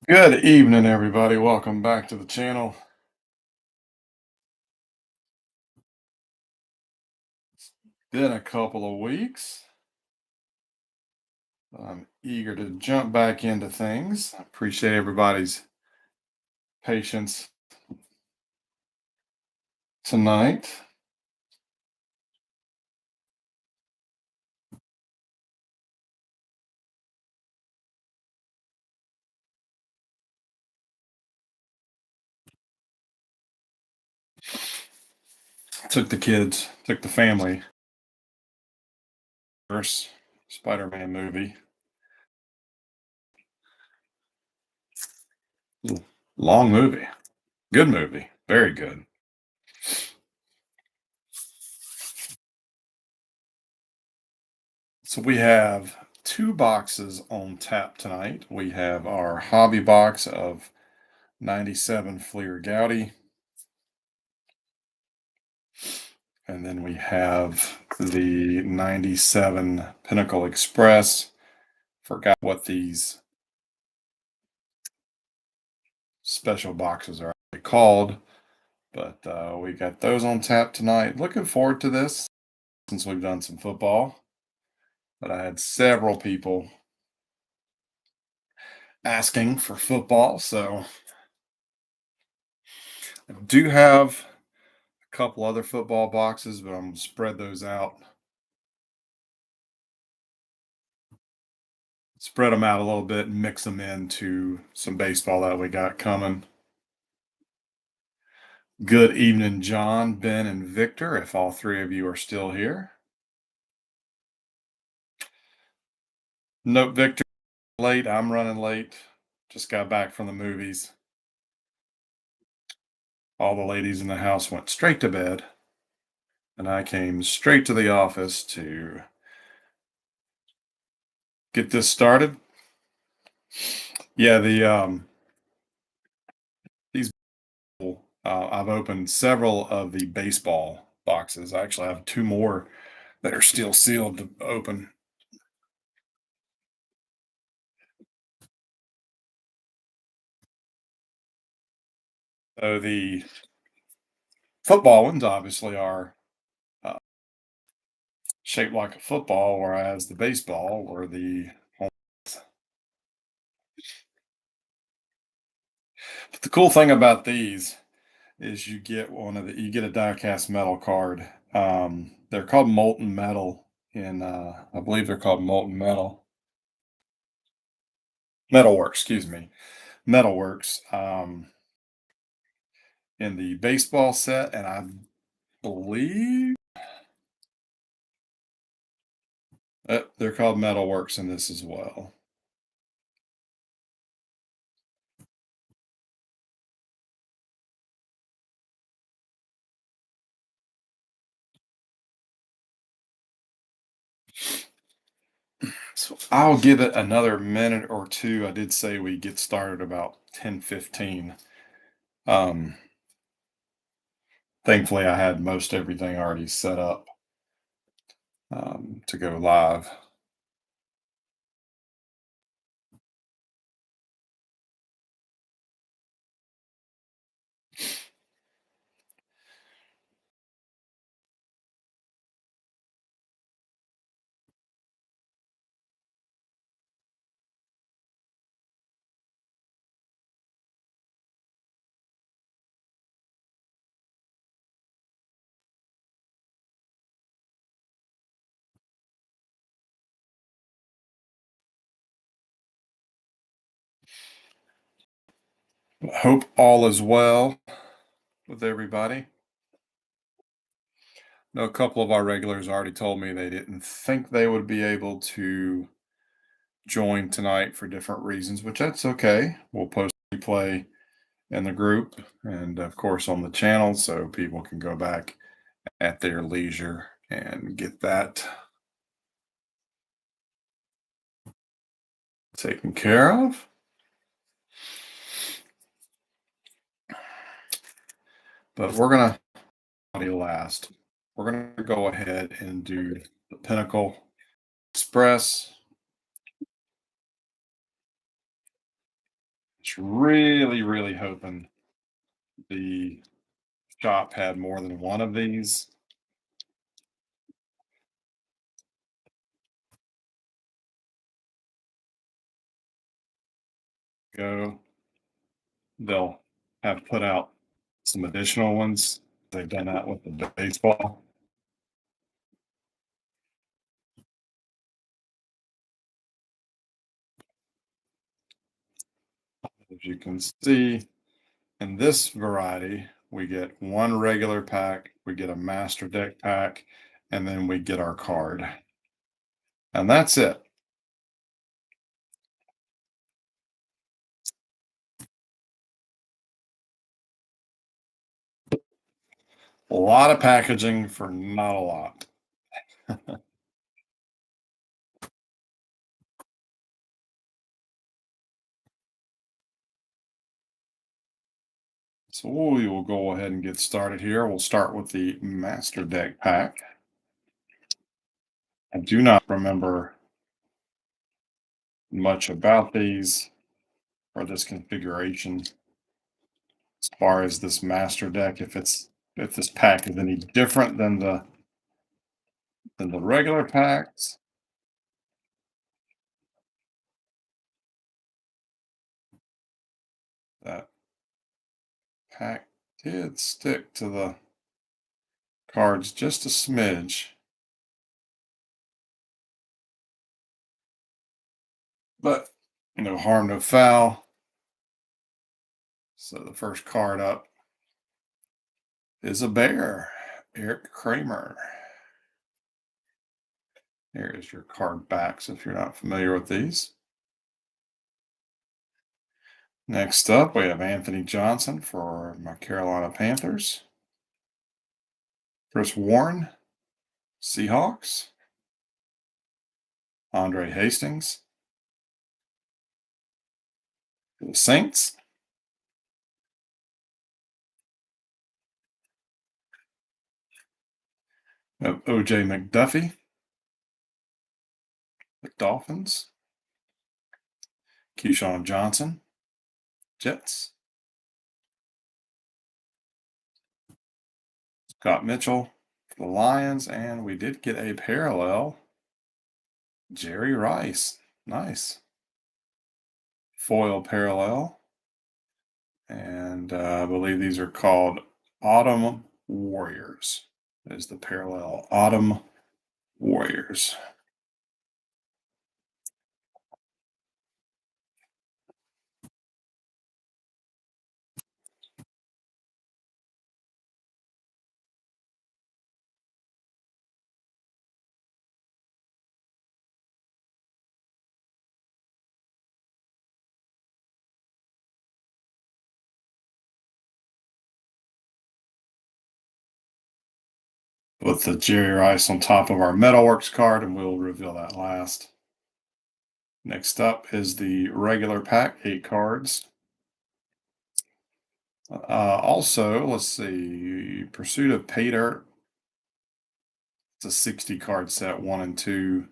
Good evening, everybody. Welcome back to the channel. Been a couple of weeks. I'm eager to jump back into things. I appreciate everybody's patience tonight. Took the family first Spider-Man movie. Long movie. Good movie. Very good. So we have two boxes on tap tonight. We have our hobby box of 97 Fleer Goudy. And then we have the 97 Pinnacle Express. Forgot what these special boxes are actually called, but we got those on tap tonight. Looking forward to this since we've done some football. But I had several people asking for football, so I do have a couple other football boxes, but I'm gonna spread those out. Spread them out a little bit and mix them into some baseball that we got coming. Good evening, John, Ben, and Victor, if all three of you are still here. Nope, Victor, late. I'm running late. Just got back from the movies. All the ladies in the house went straight to bed, and I came straight to the office to get this started. Yeah, these I've opened several of the baseball boxes. I actually have two more that are still sealed to open. So the football ones obviously are uh, shaped like a football, whereas the baseball were the. But the cool thing about these is you get a die-cast metal card. They're called molten metal in I believe they're called molten metalworks, excuse me, metalworks in the baseball set, and I believe they're called metalworks in this as well. So I'll give it another minute or two. I did say we get started about 10:15. Um, Thankfully, I had most everything already set up to go live. Hope all is well with everybody. Know a couple of our regulars already told me they didn't think they would be able to join tonight for different reasons, which that's okay. We'll post replay in the group and of course on the channel so people can go back at their leisure and get that taken care of. But we're gonna audio last. We're gonna go ahead and do the Pinnacle Express. was really, really hoping the shop had more than one of these. Go. They'll have put out some additional ones. They've done that with the baseball. As you can see, in this variety, we get one regular pack, we get a master deck pack, and then we get our card. And that's it. A lot of packaging for not a lot. So we will go ahead and get started here. We'll start with the master deck pack. I do not remember much about these or this configuration as far as this master deck. If this pack is any different than the regular packs. That pack did stick to the cards just a smidge. But no harm, no foul. So the first card up is a bear, Eric Kramer. Here is your card backs if you're not familiar with these. Next up, we have Anthony Johnson for my Carolina Panthers. Chris Warren, Seahawks. Andre Hastings, for the Saints. We have OJ McDuffie, the Dolphins. Keyshawn Johnson, Jets. Scott Mitchell for the Lions, and we did get a parallel. Jerry Rice, nice. Foil parallel, and I believe these are called Autumn Warriors. Is the parallel Autumn Warriors. With the Jerry Rice on top of our Metalworks card, and we'll reveal that last. Next up is the regular pack, 8 cards. Also, let's see, Pursuit of Pay Dirt. It's a 60 card set, 1 and 2.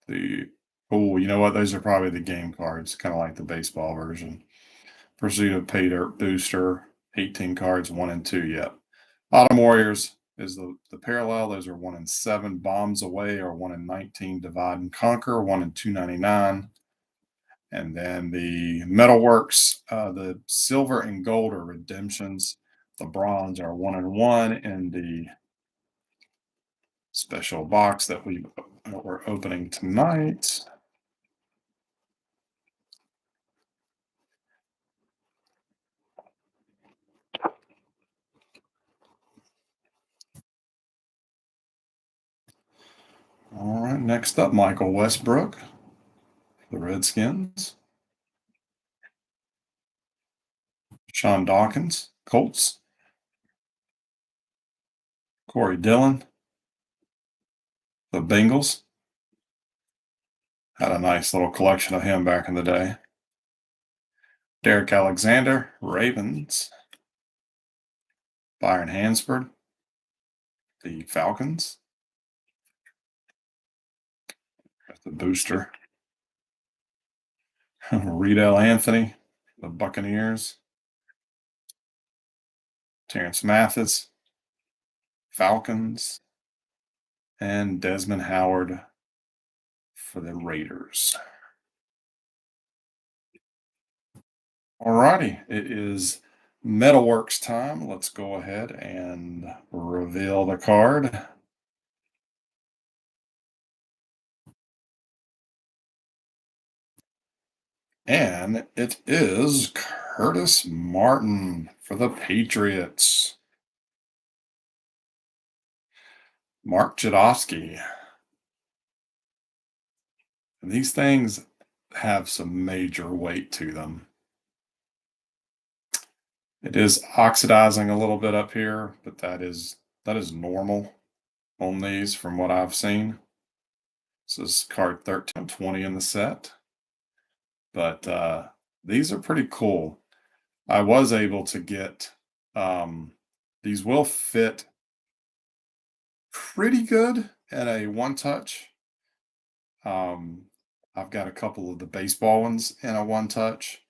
You know what? Those are probably the game cards, kind of like the baseball version. Pursuit of Pay Dirt Booster, 18 cards, 1 and 2. Yep. Autumn Warriors is the parallel. Those are 1 and 7. Bombs Away are 1 and 19. Divide and Conquer, 1 and 299. And then the Metalworks, the silver and gold are redemptions. The bronze are 1 and 1 in the special box that we're opening tonight. All right, next up, Michael Westbrook, the Redskins. Sean Dawkins, Colts. Corey Dillon, the Bengals. Had a nice little collection of him back in the day. Derek Alexander, Ravens. Byron Hansford, the Falcons. Got the booster. Reedell Anthony, the Buccaneers, Terrence Mathis, Falcons, and Desmond Howard for the Raiders. Alrighty, it is Metalworks time. Let's go ahead and reveal the card. And it is Curtis Martin for the Patriots. Mark Jadowski. And these things have some major weight to them. It is oxidizing a little bit up here, but that is normal on these from what I've seen. This is card 13, 20 in the set. But these are pretty cool. I was able to get these will fit pretty good at a one touch. I've got a couple of the baseball ones in a one touch.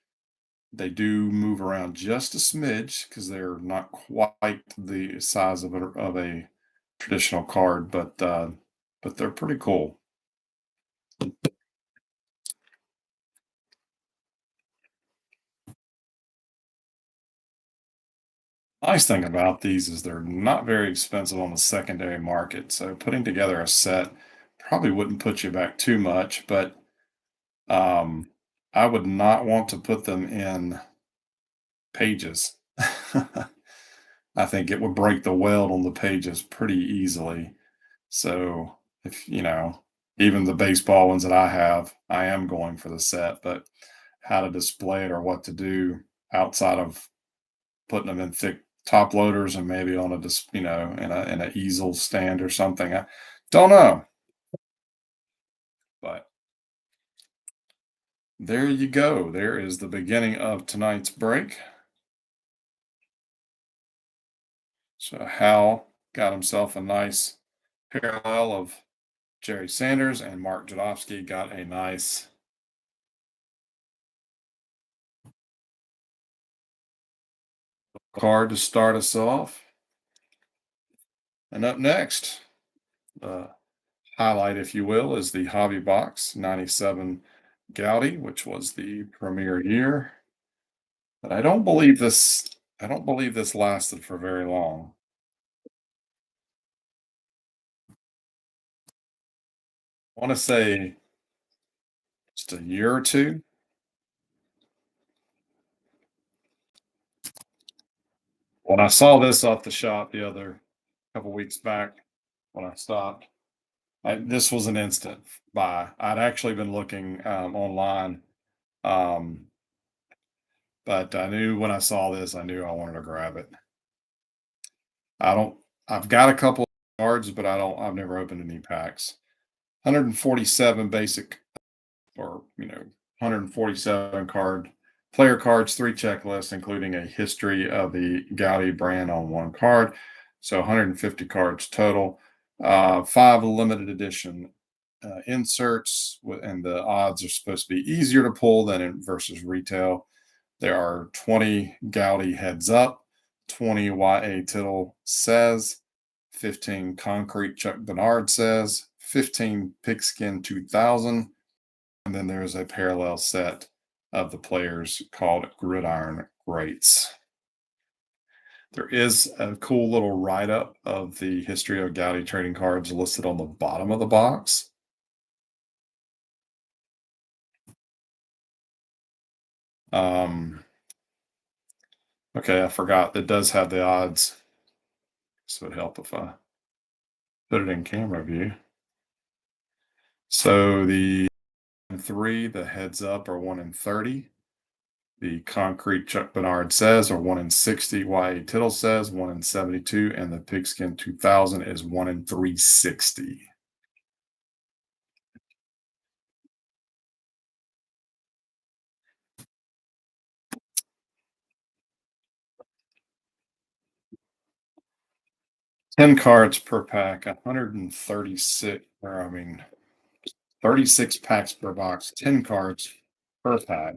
They do move around just a smidge because they're not quite the size of a traditional card, but they're pretty cool. Nice thing about these is they're not very expensive on the secondary market. So putting together a set probably wouldn't put you back too much, but um, I would not want to put them in pages. I think it would break the weld on the pages pretty easily. So if even the baseball ones that I have, I am going for the set, but how to display it or what to do outside of putting them in thick top loaders and maybe on a just in a easel stand or something. I don't know, but there you go. There is the beginning of tonight's break. So Hal got himself a nice parallel of Jerry Sanders, and Mark Jadowski got a nice card to start us off. And up next, highlight, if you will, is the Hobby Box 97 Goudy, which was the premier year. But I don't believe this lasted for very long. I want to say just a year or two. When I saw this off the shop the other couple weeks back, when I stopped, this was an instant buy. I'd actually been looking online, um, but I knew when I saw this, I knew I wanted to grab it. I don't. I've got a couple of cards, but I don't. I've never opened any packs. 147 basic, or 147 player cards, 3 checklists, including a history of the Goudy brand on one card. So 150 cards total. 5 limited edition inserts, and the odds are supposed to be easier to pull than versus retail. There are 20 Goudy heads up, 20 YA Tittle says, 15 Concrete Chuck Bernard says, 15 Pigskin 2000, and then there's a parallel set of the players called Gridiron Greats. There is a cool little write up of the history of Goudy trading cards listed on the bottom of the box. Okay, I forgot. It does have the odds. So it'd help if I put it in camera view. So the 3, the heads up are 1 in 30. The concrete Chuck Bernard says are 1 in 60. YA Tittle says 1 in 72. And the pigskin 2000 is 1 in 360. Ten cards per pack, 136, or I mean, 36 packs per box, 10 cards per pack.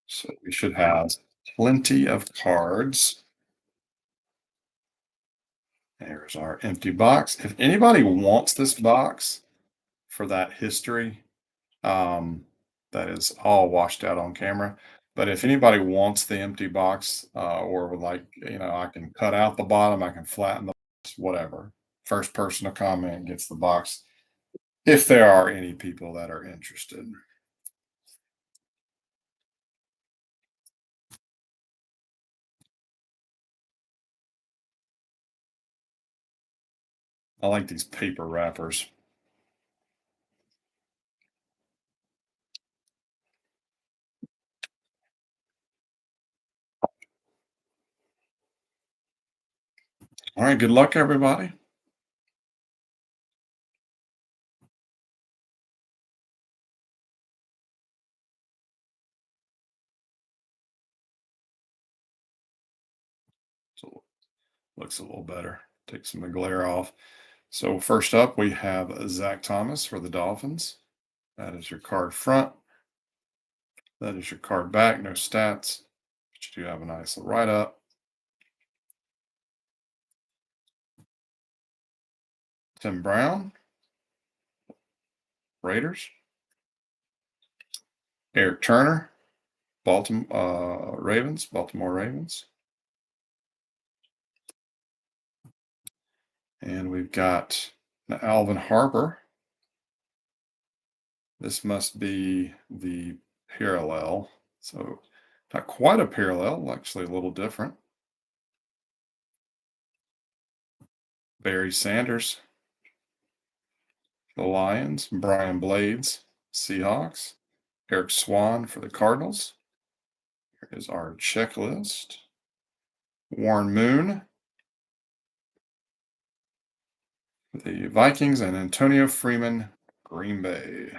So we should have plenty of cards. There's our empty box. If anybody wants this box for that history, um, that is all washed out on camera. But if anybody wants the empty box, or would like, I can cut out the bottom, I can flatten the box, whatever. First person to comment gets the box if there are any people that are interested. I like these paper wrappers. All right, good luck, everybody. So looks a little better. Take some of the glare off. So first up, we have Zach Thomas for the Dolphins. That is your card front. That is your card back. No stats, but you do have a nice little write up. Tim Brown, Raiders. Eric Turner, Baltimore Ravens. And we've got Alvin Harper. This must be the parallel. So not quite a parallel, actually a little different. Barry Sanders, the Lions. Brian Blades, Seahawks. Eric Swan for the Cardinals. Here is our checklist. Warren Moon for the Vikings and Antonio Freeman, Green Bay.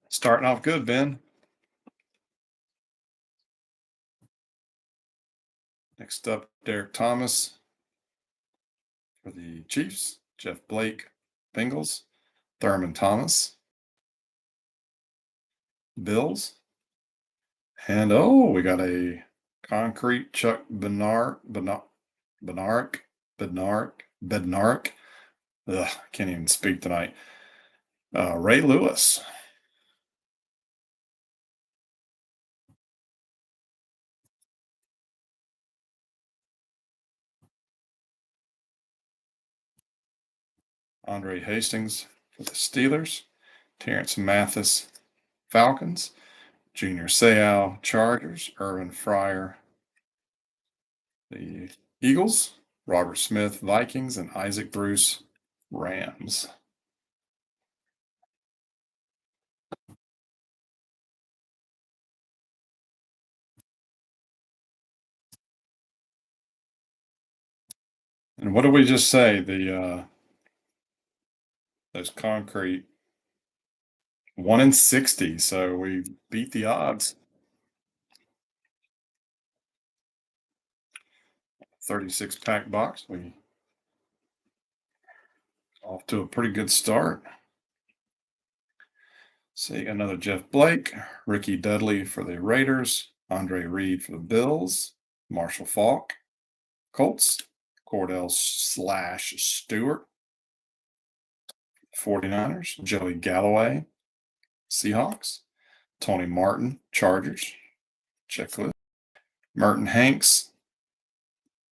Starting off good, Ben. Next up, Derek Thomas for the Chiefs. Jeff Blake, Bengals. Thurman Thomas, Bills. And we got a concrete Chuck Bednarik. Ugh, can't even speak tonight. Ray Lewis. Andre Hastings for the Steelers. Terrence Mathis, Falcons. Junior Seau, Chargers. Irvin Fryer, the Eagles. Robert Smith, Vikings. And Isaac Bruce, Rams. And what did we just say? Those concrete 1 in 60. So we beat the odds. 36 pack box. We off to a pretty good start. See another Jeff Blake, Ricky Dudley for the Raiders, Andre Reed for the Bills, Marshall Faulk, Colts, Cordell/Stewart, 49ers, Joey Galloway, Seahawks, Tony Martin, Chargers, checklist, Merton Hanks,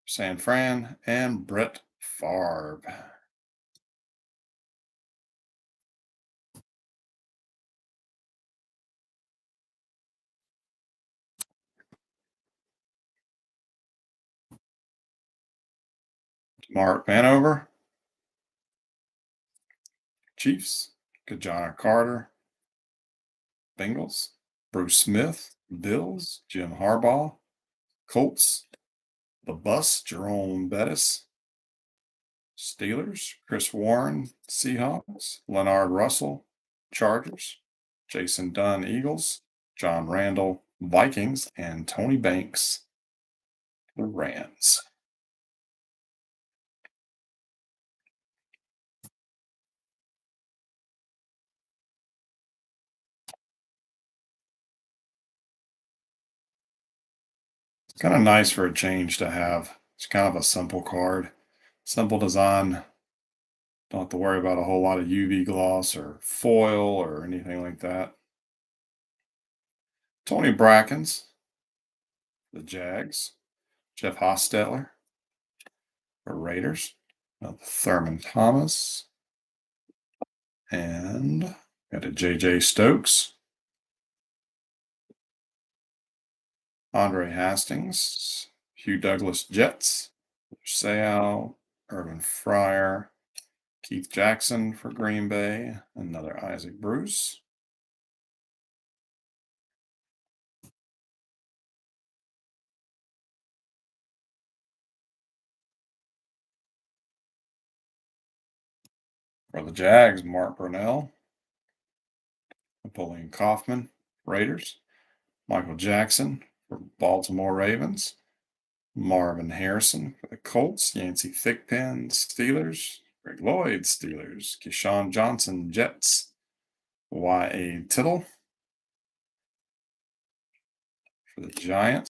San Fran, and Brett Favre. Mark Vanover, Chiefs, Kajana Carter, Bengals, Bruce Smith, Bills, Jim Harbaugh, Colts, the Bus, Jerome Bettis, Steelers, Chris Warren, Seahawks, Leonard Russell, Chargers, Jason Dunn, Eagles, John Randall, Vikings, and Tony Banks, the Rams. It's kind of nice for a change to have. It's kind of a simple card, simple design. Don't have to worry about a whole lot of UV gloss or foil or anything like that. Tony Brackens, the Jags. Jeff Hostetler for Raiders. Thurman Thomas. And got a J.J. Stokes. Andre Hastings. Hugh Douglas Jets. Sayal. Urban Fryer. Keith Jackson for Green Bay. Another Isaac Bruce. For the Jags, Mark Brunell. Napoleon Kaufman, Raiders. Michael Jackson for Baltimore Ravens. Marvin Harrison for the Colts. Yancey Thigpen, Steelers. Greg Lloyd, Steelers. Keyshawn Johnson, Jets. Y.A. Tittle for the Giants.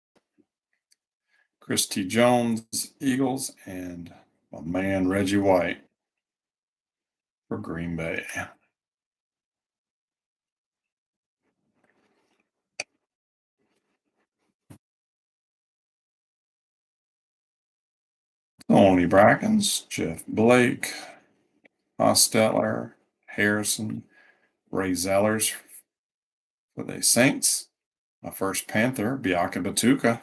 Chris T. Jones, Eagles. And my man Reggie White for Green Bay. Tony Brackens, Jeff Blake, Hostetler, Harrison, Ray Zellers for the Saints. My first Panther, Biaka Batuka.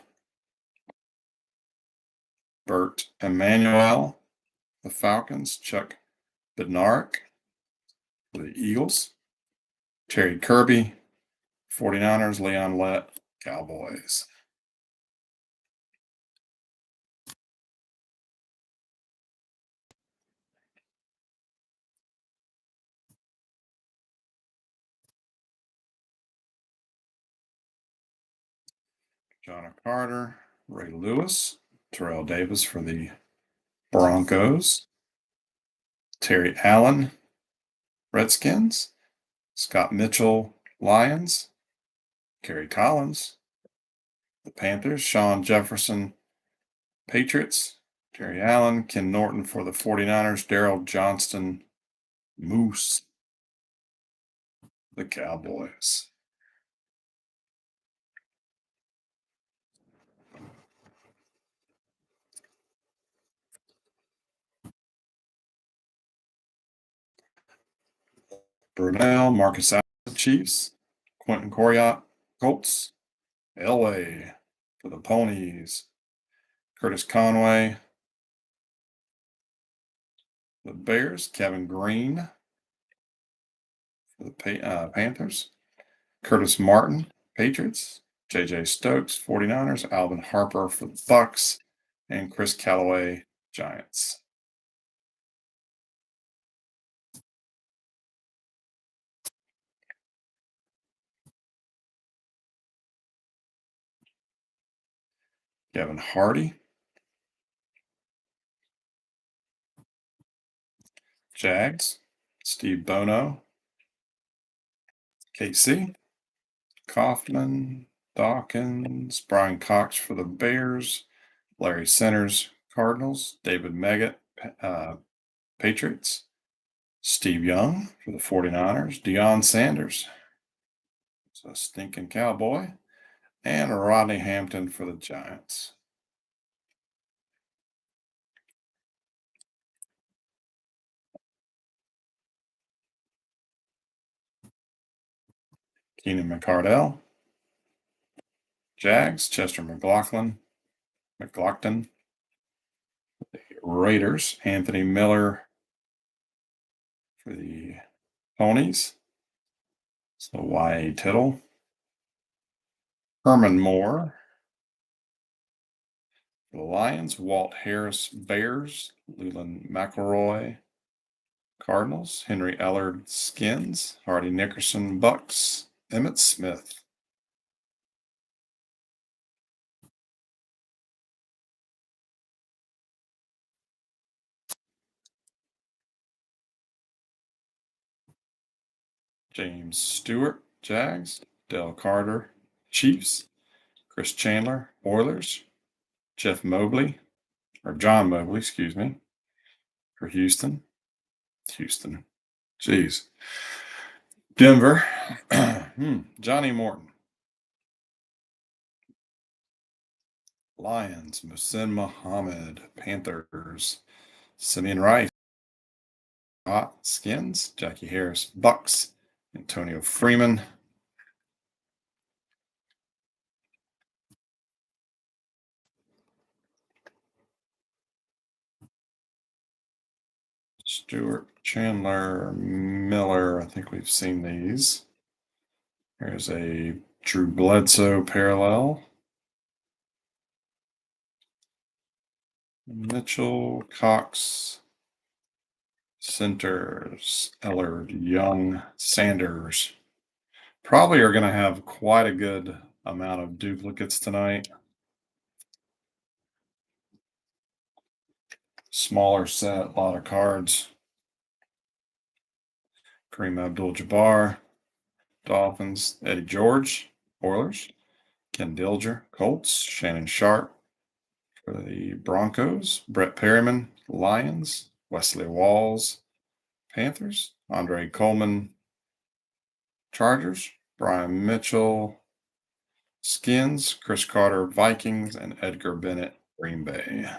Bert Emmanuel, the Falcons. Chuck Bednarik for the Eagles. Terry Kirby, 49ers. Leon Lett, Cowboys. John Carter, Ray Lewis, Terrell Davis for the Broncos. Terry Allen, Redskins. Scott Mitchell, Lions. Kerry Collins, the Panthers. Sean Jefferson, Patriots. Terry Allen, Ken Norton for the 49ers. Daryl Johnston, Moose, the Cowboys. Brunell, Marcus Allen, Chiefs. Quentin Coriat, Colts. Elway for the Ponies. Curtis Conway, the Bears. Kevin Green for the Panthers. Curtis Martin, Patriots. J.J. Stokes, 49ers. Alvin Harper for the Bucks. And Chris Callaway, Giants. Kevin Hardy. Jags. Steve Bono. KC. Kaufman. Dawkins. Brian Cox for the Bears. Larry Centers, Cardinals. David Meggett, Patriots. Steve Young for the 49ers. Deion Sanders, so a stinking Cowboy. And Rodney Hampton for the Giants. Keenan McCardell. Jags. Chester McLaughlin. Raiders. Anthony Miller for the Ponies. So Y.A. Tittle. Herman Moore for the Lions. Walt Harris, Bears. Leland McElroy, Cardinals. Henry Ellard, Skins. Hardy Nickerson, Bucks. Emmett Smith. James Stewart, Jags. Dale Carter, Chiefs. Chris Chandler, Oilers. John Mobley, excuse me, for Houston. Houston. Jeez. Denver. Johnny Morton. Lions. Musin Muhammad. Panthers. Simeon Rice. Hot Skins. Jackie Harris. Bucks. Antonio Freeman. Stewart, Chandler, Miller. I think we've seen these. There's a Drew Bledsoe parallel. Mitchell, Cox, Centers, Ellard, Young, Sanders. Probably are going to have quite a good amount of duplicates tonight. Smaller set, a lot of cards. Kareem Abdul-Jabbar, Dolphins. Eddie George, Oilers. Ken Dilger, Colts. Shannon Sharp for the Broncos. Brett Perryman, Lions. Wesley Walls, Panthers. Andre Coleman, Chargers. Brian Mitchell, Skins. Chris Carter, Vikings. And Edgar Bennett, Green Bay.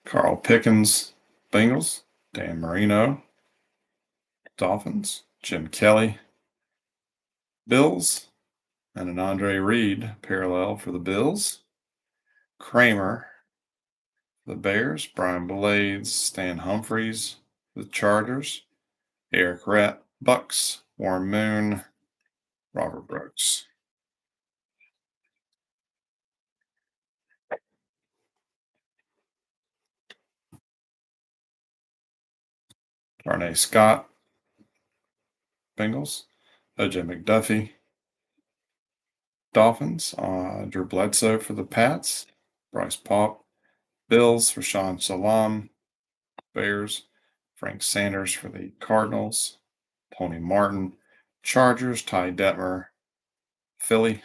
Carl Pickens, Bengals. Dan Marino, Dolphins. Jim Kelly, Bills. And an Andre Reed parallel for the Bills. Kramer, the Bears. Brian Blades, Stan Humphries, the Chargers. Eric Rett, Bucks. Warren Moon, Robert Brooks. Darnay Scott, Bengals. OJ McDuffie, Dolphins. Drew Bledsoe for the Pats. Bryce Paup, Bills. Rashawn Salam, Bears. Frank Sanders for the Cardinals. Tony Martin, Chargers. Ty Detmer, Philly.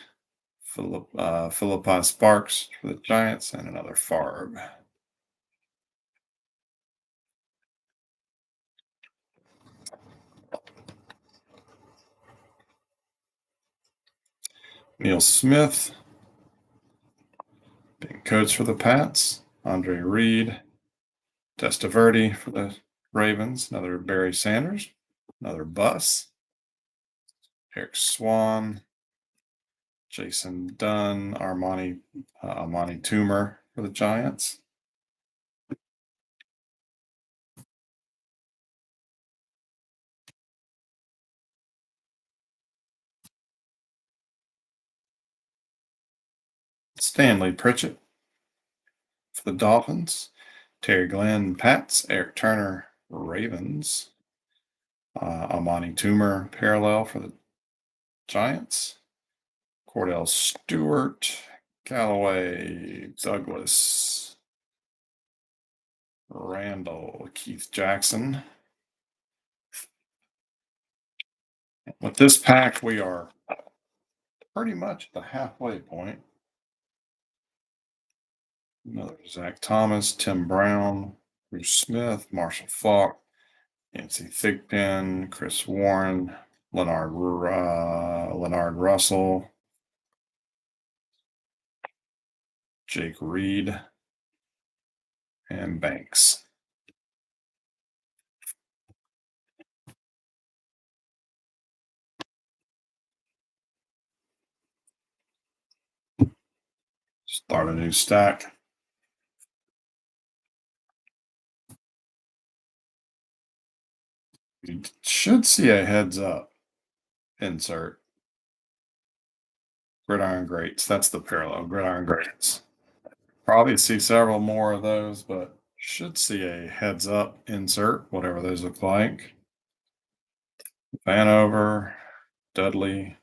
Philippi Sparks for the Giants, and another Favre. Neil Smith, being coach for the Pats. Andre Reed, Testaverde for the Ravens. Another Barry Sanders, another Bus. Eric Swan, Jason Dunn, Amani Toomer for the Giants. Stanley Pritchett for the Dolphins. Terry Glenn, Pats. Eric Turner, Ravens. Amani Toomer, parallel for the Giants. Cordell Stewart, Callaway, Douglas, Randall, Keith Jackson. With this pack, we are pretty much at the halfway point. Another Zach Thomas, Tim Brown, Bruce Smith, Marshall Falk, Nancy Thigpen, Chris Warren, Leonard Russell, Jake Reed, and Banks. Start a new stack. You should see a heads up insert. Gridiron Greats. That's the parallel. Gridiron Greats. Probably see several more of those, but should see a heads up insert, whatever those look like. Vanover, Dudley,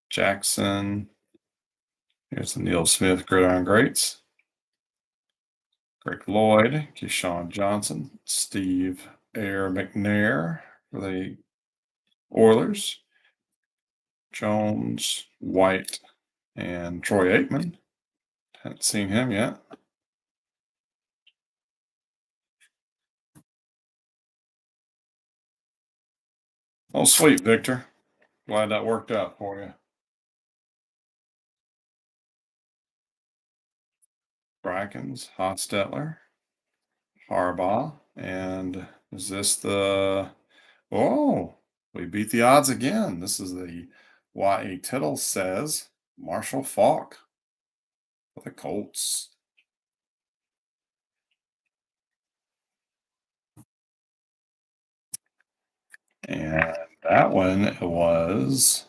Jackson. Here's the Neil Smith Gridiron Greats. Greg Lloyd, Keyshawn Johnson, Steve Air McNair for the Oilers, Jones, White, and Troy Aikman. Haven't seen him yet. Oh, sweet, Victor. Glad that worked out for you. Brackens, Hotstetler, Harbaugh, and is this the. Oh, we beat the odds again. This is the YA Tittle says Marshall Falk for the Colts. And that one was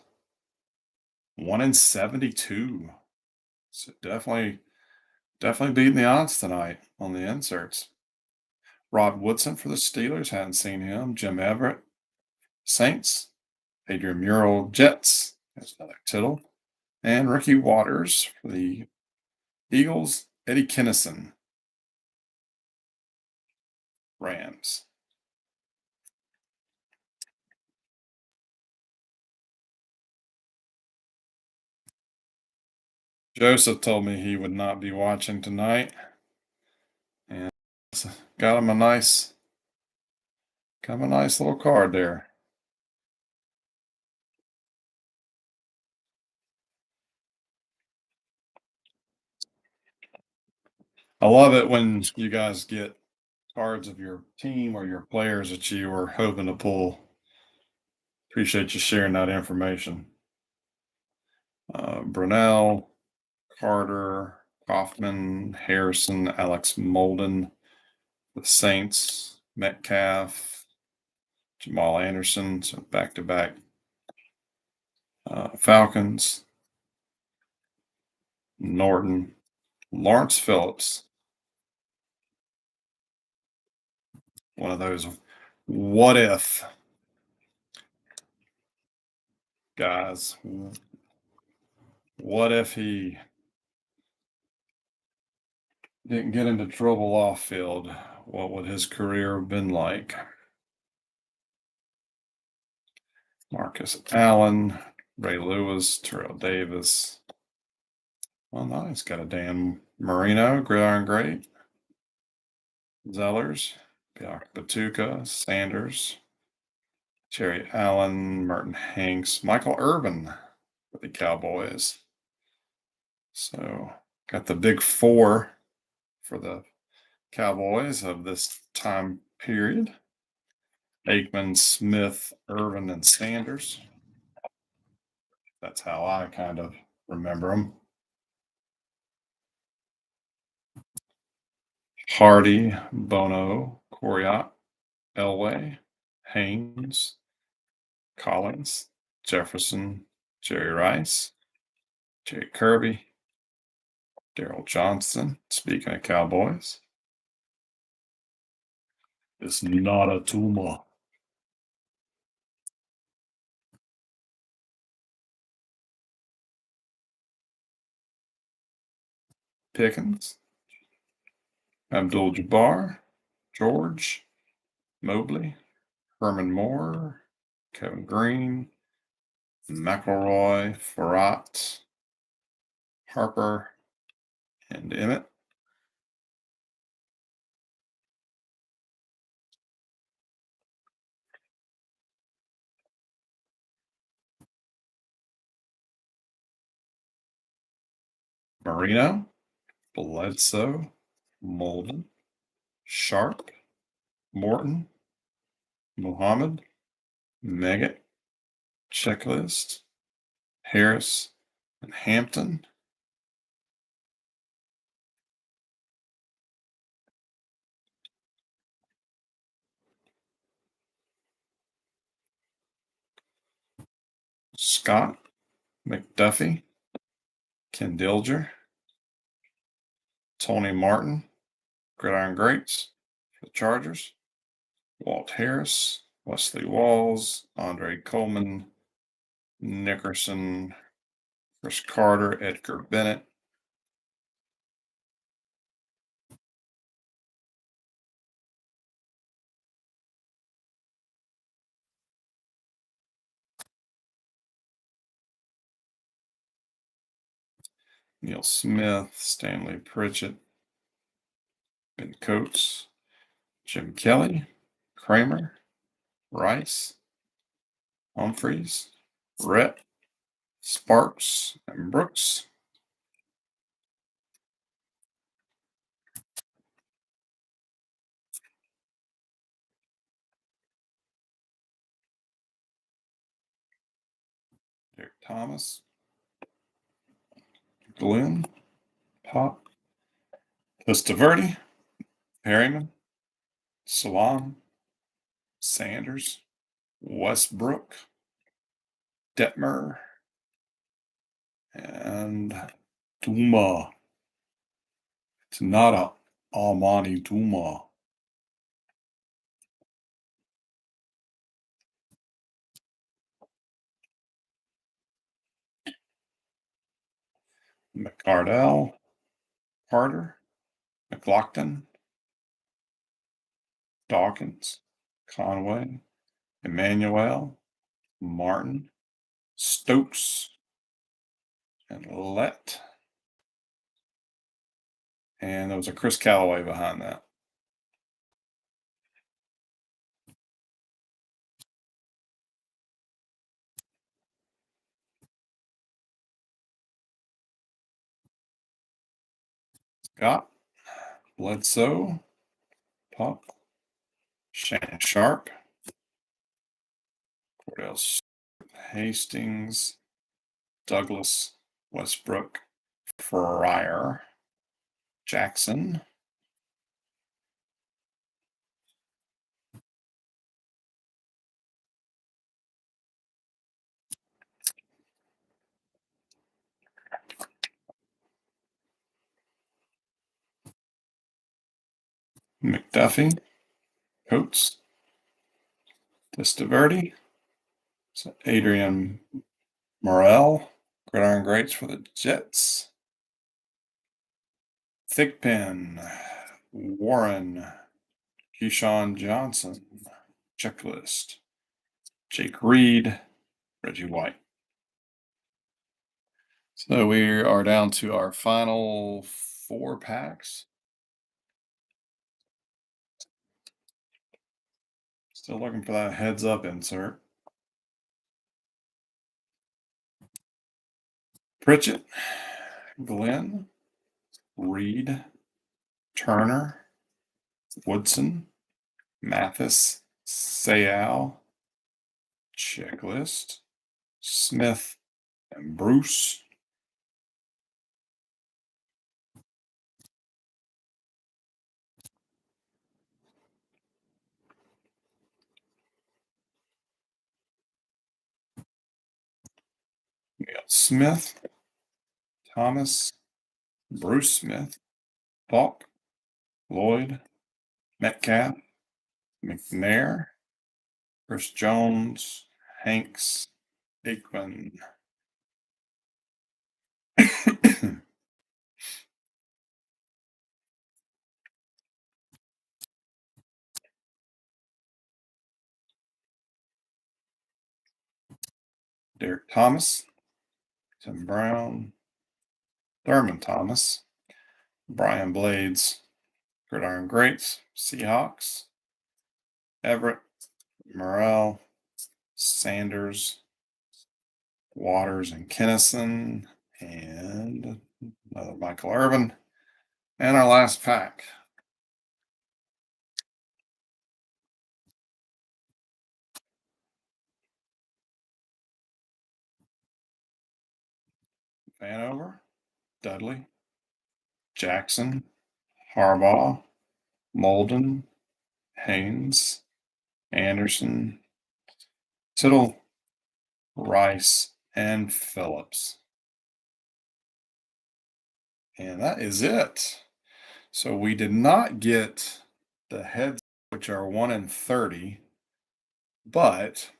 1 in 72. So definitely beating the odds tonight on the inserts. Rod Woodson for the Steelers, hadn't seen him. Jim Everett, Saints. Adrian Mural, Jets. There's another Tittle. And Ricky Waters for the Eagles. Eddie Kinnison, Rams. Joseph told me he would not be watching tonight, and got him a nice little card there. I love it when you guys get cards of your team or your players that you were hoping to pull. Appreciate you sharing that information. Brunell, Carter, Kaufman, Harrison, Alex Molden, the Saints, Metcalf, Jamal Anderson, so back to back. Falcons, Norton, Lawrence Phillips. One of those what if guys. What if he didn't get into trouble off field? What would his career have been like? Marcus Allen, Ray Lewis, Terrell Davis. Well, nice. Got a Dan Marino, Gridiron Great. Zellers, Batuka, Sanders, Jerry Allen, Merton Hanks, Michael Irvin for the Cowboys. So got the big four for the Cowboys of this time period. Aikman, Smith, Irvin, and Sanders. That's how I kind of remember them. Hardy, Bono, Coriat, Elway, Haynes, Collins, Jefferson, Jerry Rice, Jerry Kirby, Daryl Johnson. Speaking of Cowboys, it's not a tumor. Pickens, Abdul Jabbar, George, Mobley, Herman Moore, Kevin Green, McElroy, Farrat, Harper, and Emmett. Marino, Bledsoe, Molden, Sharp, Morton, Muhammad, Meggett, Checklist, Harris, and Hampton. Scott, McDuffie, Ken Dilger, Tony Martin, Gridiron Greats for the Chargers, Walt Harris, Wesley Walls, Andre Coleman, Nickerson, Chris Carter, Edgar Bennett, Neil Smith, Stanley Pritchett, Ben Coates, Jim Kelly, Kramer, Rice, Humphreys, Rhett, Sparks, and Brooks. Derek Thomas, Glenn, Pop, Testaverde, Perryman, Salon, Sanders, Westbrook, Detmer, and Duma. It's not a Amani Duma. McArdell, Carter, McLaughlin, Dawkins, Conway, Emmanuel, Martin, Stokes, and Lett. And there was a Chris Callaway behind that. Scott, Bledsoe, Puck, Shannon Sharp, Cordell Hastings, Douglas, Westbrook, Fryer, Jackson, McDuffie, Coates, Testaverde, Adrian Morrell, Gridiron Greats for the Jets, Thigpen, Warren, Keyshawn Johnson, Checklist, Jake Reed, Reggie White. So we are down to our final 4 packs. Still looking for that heads up insert. Pritchett, Glenn, Reed, Turner, Woodson, Mathis, Sayal, Checklist, Smith, and Bruce. We got Smith, Thomas, Bruce Smith, Falk, Lloyd, Metcalf, McNair, Chris Jones, Hanks, Aikman. Derek Thomas, Tim Brown, Thurman Thomas, Brian Blades, Gridiron Greats, Seahawks, Everett, Morrell, Sanders, Waters and Kennison, and another Michael Irvin. And our last pack. Vanover, Dudley, Jackson, Harbaugh, Molden, Haynes, Anderson, Tittle, Rice, and Phillips. And that is it. So we did not get the heads, which are 1 in 30, but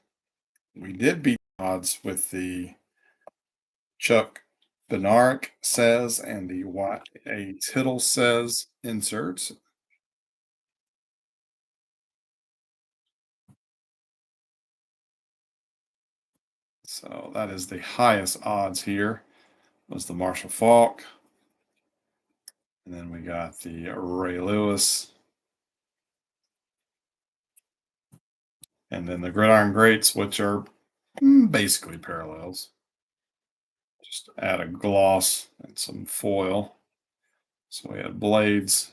we did beat odds with the Chuck Benaric says and the what a Tittle says inserts. So that is the highest odds here. was the Marshall Faulk. And then we got the Ray Lewis. And then the Gridiron Greats, which are basically parallels. Just add a gloss and some foil. So we had Blades,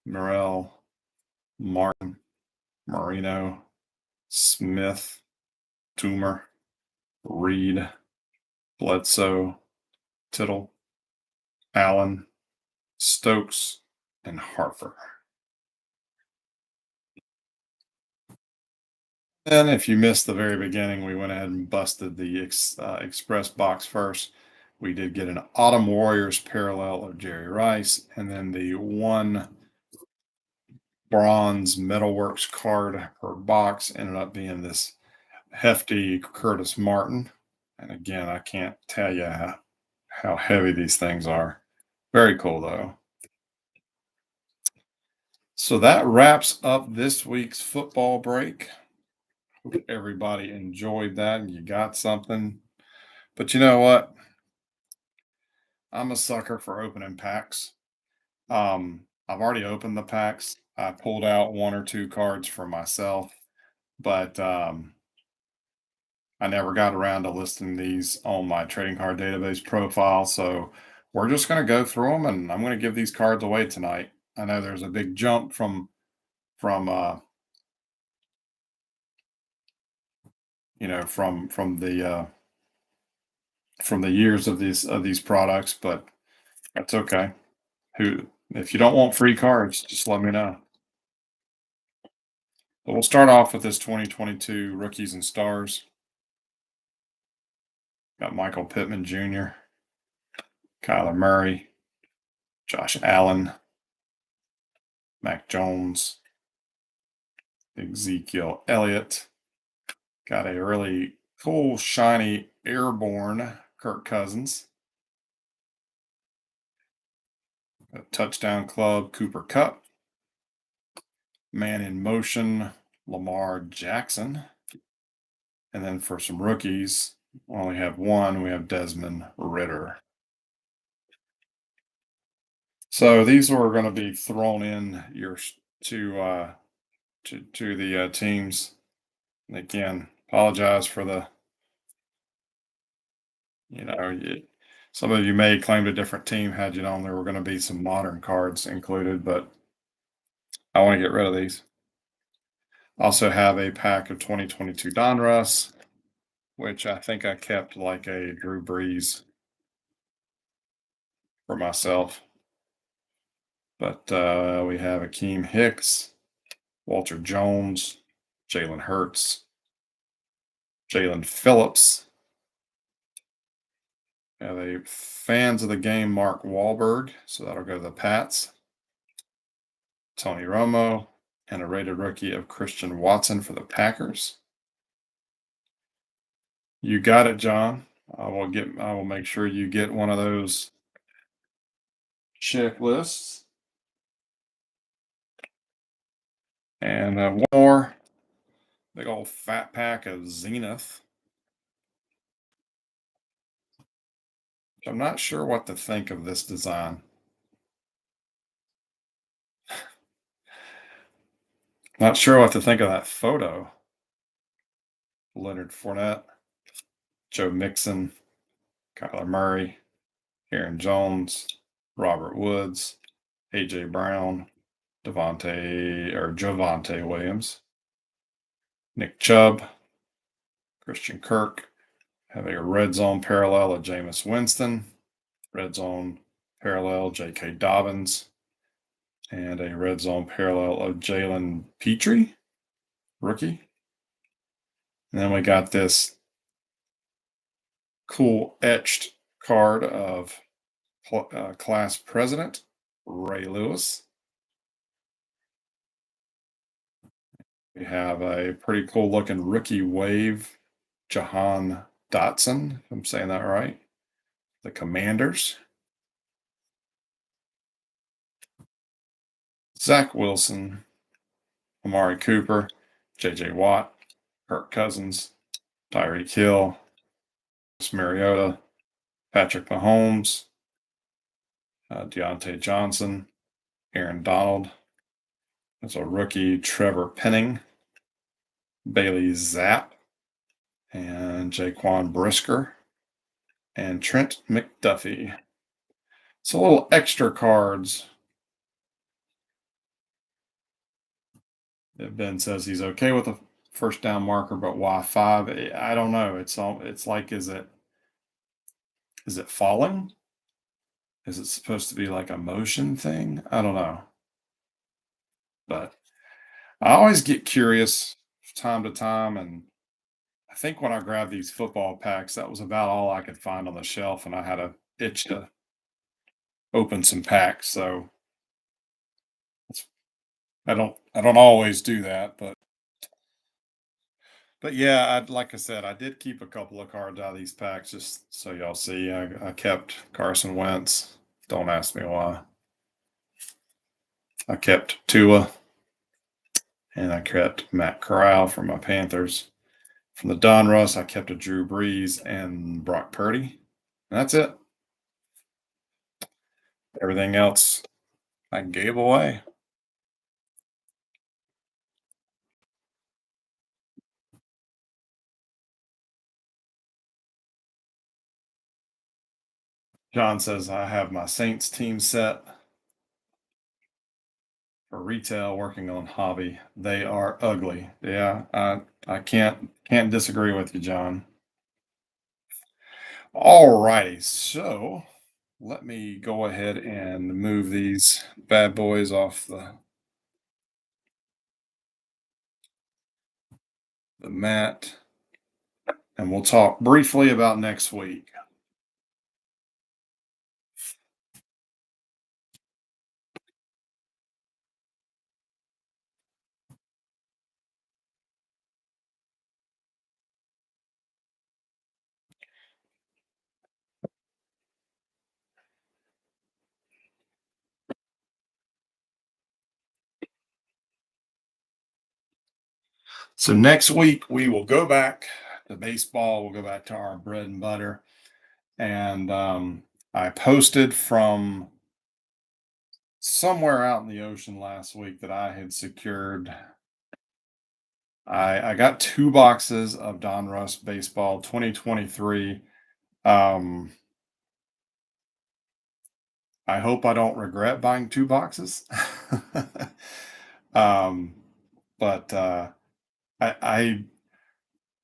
Morrell, Martin, Marino, Smith, Toomer, Reed, Bledsoe, Tittle, Allen, Stokes, and Harper. And if you missed the very beginning, we went ahead and busted the Express box first. We did get an Autumn Warriors parallel of Jerry Rice, and then the one bronze Metalworks card per box ended up being this hefty Curtis Martin. And again, I can't tell you how heavy these things are. Very cool, though. So that wraps up this week's football break. Hope everybody enjoyed that and you got something. But you know what? I'm a sucker for opening packs. I've already opened the packs. I pulled out one or two cards for myself, but I never got around to listing these on my trading card database profile. So we're just going to go through them, and I'm going to give these cards away tonight. I know there's a big jump from from the years of these products, but that's okay. Who If you don't want free cards, just let me know. But we'll start off with this 2022 Rookies and Stars. Got Michael Pittman Jr., Kyler Murray, Josh Allen, Mac Jones, Ezekiel Elliott. Got a really cool, shiny, airborne Kirk Cousins. A touchdown club, Cooper Kupp. Man in motion, Lamar Jackson. And then for some rookies, we only have one. We have Desmond Ritter. So these are going to be thrown in to the teams. And again, apologize for the some of you may claim a different team had you known there were going to be some modern cards included, but I want to get rid of these. Also have a pack of 2022 Donruss, which I think I kept like a Drew Brees for myself. But we have Akeem Hicks, Walter Jones, Jalen Hurts, Jalen Phillips. We have a fans of the game, Mark Wahlberg, so that'll go to the Pats. Tony Romo, and a rated rookie of Christian Watson for the Packers. You got it, John. I will make sure you get one of those checklists. And one more big old fat pack of Zenith. I'm not sure what to think of this design. Not sure what to think of that photo. Leonard Fournette, Joe Mixon, Kyler Murray, Aaron Jones, Robert Woods, A.J. Brown, Javonte Williams, Nick Chubb, Christian Kirk. Have a red zone parallel of Jameis Winston, red zone parallel J.K. Dobbins, and a red zone parallel of Jalen Petrie, rookie. And then we got this cool etched card of class president, Ray Lewis. We have a pretty cool looking rookie wave, Jahan Dotson, if I'm saying that right. The Commanders. Zach Wilson, Amari Cooper, J.J. Watt, Kirk Cousins, Tyreek Hill, Mariota, Patrick Mahomes, Deontay Johnson, Aaron Donald. There's a rookie, Trevor Penning, Bailey Zapp, and Jaquan Brisker, and Trent McDuffie. So little extra cards. Ben says he's okay with a first down marker, but why five? I don't know. It's like, is it falling? Is it supposed to be like a motion thing? I don't know. But I always get curious time to time, and I think when I grabbed these football packs, that was about all I could find on the shelf, and I had a itch to open some packs. So it's, I don't always do that, but yeah, like I said, I did keep a couple of cards out of these packs just so y'all see. I kept Carson Wentz. Don't ask me why. I kept Tua, and I kept Matt Corral from my Panthers. From the Donruss, I kept a Drew Brees and Brock Purdy. And that's it. Everything else I gave away. John says I have my Saints team set for retail, working on hobby. They are ugly. Yeah, I can't disagree with you, John. All righty, so let me go ahead and move these bad boys off the mat, and we'll talk briefly about next week. So next week we will go back to baseball. We'll go back to our bread and butter. And I posted from somewhere out in the ocean last week that I had secured. I got 2 boxes of Donruss Baseball 2023. I hope I don't regret buying 2 boxes. um, but I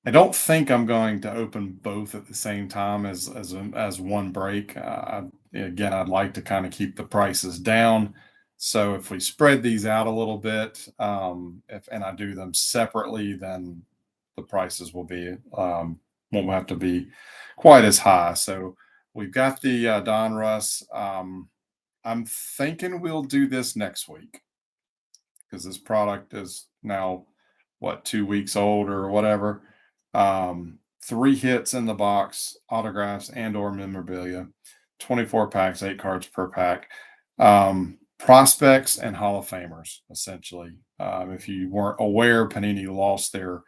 I don't think I'm going to open both at the same time as one break. Again, I'd like to kind of keep the prices down. So if we spread these out a little bit, if and I do them separately, then the prices will be won't have to be quite as high. So we've got the Don Russ. I'm thinking we'll do this next week because this product is now what 2 weeks old or whatever. 3 hits in the box, autographs and or memorabilia, 24 packs, 8 cards per pack. Prospects and Hall of Famers, essentially. If you weren't aware, Panini lost their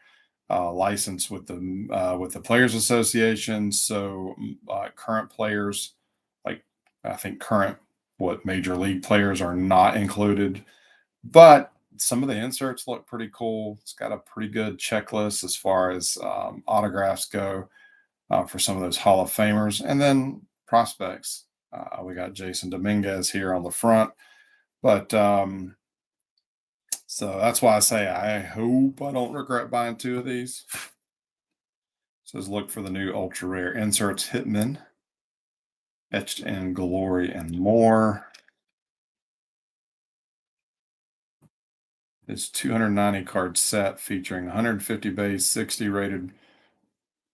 license with the Players Association. So current players, like I think current what major league players are not included, but some of the inserts look pretty cool. It's got a pretty good checklist as far as autographs go for some of those Hall of Famers. And then prospects. We got Jason Dominguez here on the front. But so that's why I say I hope I don't regret buying 2 of these. It says look for the new ultra rare inserts Hitman, Etched in Glory, and more. It's 290 card set featuring 150 base, 60 rated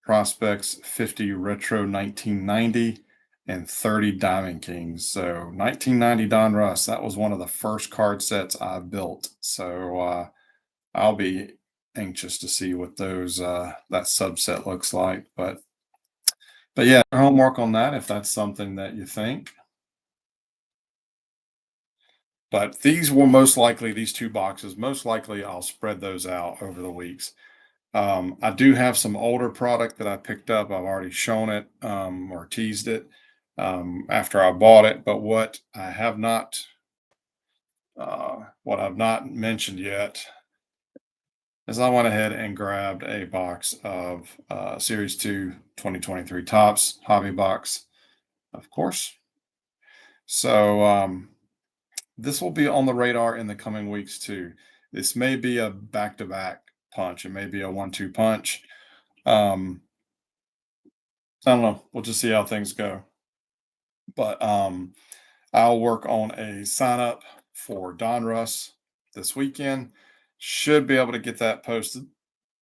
prospects, 50 retro 1990, and 30 Diamond Kings. So 1990 Don Russ, that was one of the first card sets I built. So I'll be anxious to see what those that subset looks like. But yeah, homework on that if that's something that you think. But these will most likely, these 2 boxes, most likely I'll spread those out over the weeks I do have some older product that I picked up. I've already shown it or teased it after I bought it. But what I've not mentioned yet is I went ahead and grabbed a box of Series 2 2023 tops hobby box, of course. So this will be on the radar in the coming weeks too. This may be a back-to-back punch. It may be a 1-2 punch. Um, I don't know. We'll just see how things go. But I'll work on a sign up for Donruss this weekend. Should be able to get that posted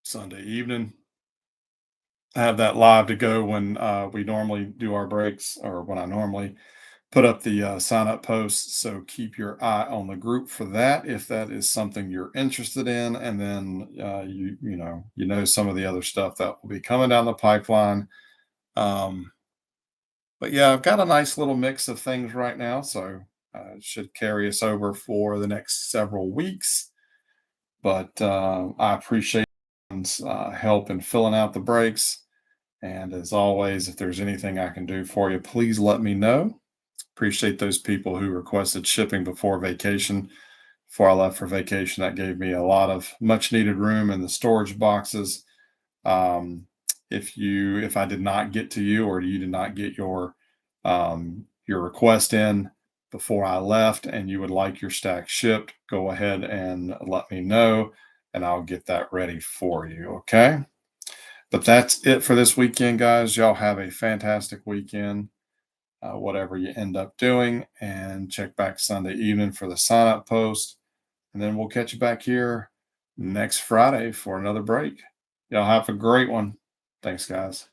Sunday evening. Have that live to go when we normally do our breaks, or when I normally put up the sign up posts. So keep your eye on the group for that if that is something you're interested in. And then you know some of the other stuff that will be coming down the pipeline. Um, but yeah, I've got a nice little mix of things right now, so it should carry us over for the next several weeks. But I appreciate help in filling out the breaks. And as always, if there's anything I can do for you, please let me know. Appreciate those people who requested shipping before vacation. Before I left for vacation, that gave me a lot of much needed room in the storage boxes. Um, if I did not get to you, or you did not get your request in before I left, and you would like your stack shipped, go ahead and let me know, and I'll get that ready for you. Okay. But that's it for this weekend, guys. Y'all have a fantastic weekend, whatever you end up doing, and check back Sunday evening for the sign up post. And then we'll catch you back here next Friday for another break. Y'all have a great one. Thanks, guys.